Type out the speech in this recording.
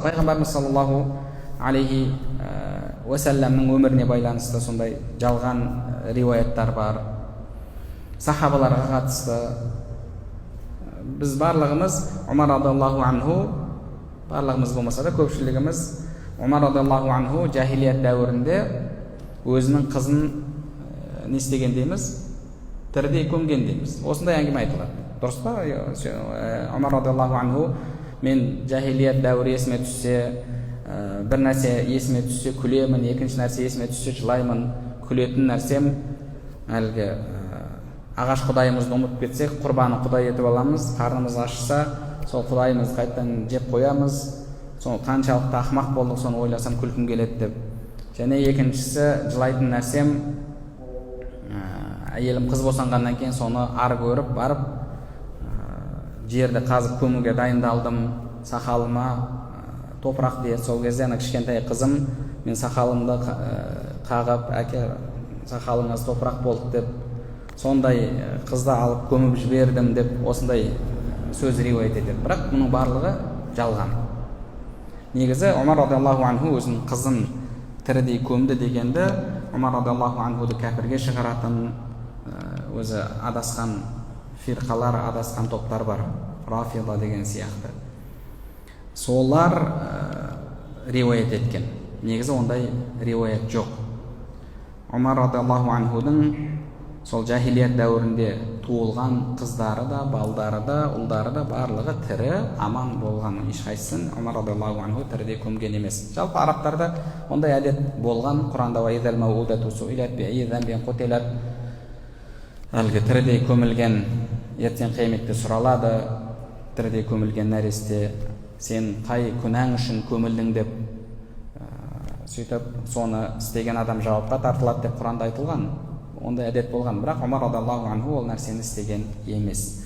пайғамбарымыз саллаллаху алейхи уассаламның өміріне байланысты сондай жалған риуаяттар бар, сахабаларға қатысты. Біз барлығымыз Умар радиаллаху анху, барлығымыз болмаса да көпшілігіміз Умар радиаллаху анху жахилият дәуірінде өзінің қызын не істеген дейміз, тірідей көмген дейміз. Осындай әңгіме айтылады. Дұрыс па? Умар радиаллаху анху, мен жахилият дәуірі есіме түссе, бір нәрсе есіме түссе күлемін, екінші нәрсе есіме түссе жылаймын. Күлетін нәрсем әлгі ағаш құдайымызды ұмытып кетсек, құрбаны құдай етіп аламыз, қарнымыз ашса, сол құдайымызды қайтадан жеп қоямыз. Сол қаншалықты ақымақ болдық, соны ойласам күлкім келеді деп. Және екіншісі, жылайтын нәрсем, әйелім қыз босанғаннан кейін соны ар көріп барып жерді қазып көмуге дайындалдым, сақалыма топырақ тиеді. Сол кезде ана кішкентай қызым мен сақалымды қағып, әке сақалыңыз топырақ болды деп, сондай қызды алып көміп жібердім деп, осындай сөз риуаят етеді. Бірақ мұның барлығы жалған. Негізі Умар радиаллаху анху өзінің қызын тірідей көмді дегенді, Умар радиаллаху анхуды кәпірге шығаратын өзі адасқан фирқалар, адасқан топтар бар, Рафида деген сияқты. Солар риуаят еткен. Негізі ондай риуаят жоқ. Умар радиаллаху анхудың сол жахилият дәуірінде туылған қыздары да, балдары да, ұлдары да барлығы тірі, аман болған. Ешқайсысын Умар радиаллаху анху тіріде көмген емес. Жалпы арабтарда ондай әдет болған. Құранда «Ваидал маудату суилат биайи замбин қутилат», әлгі тіріде көмілген ертең қияметте сұралады, тіріде көмілген нәресте сен қай күнәң үшін көмілдің деп, сөйтіп соны істеген адам жауапқа тартылады деп Құранда айтылған. Ондай әдет болған, бірақ Умар радиаллаху анху ол нәрсені істеген емес.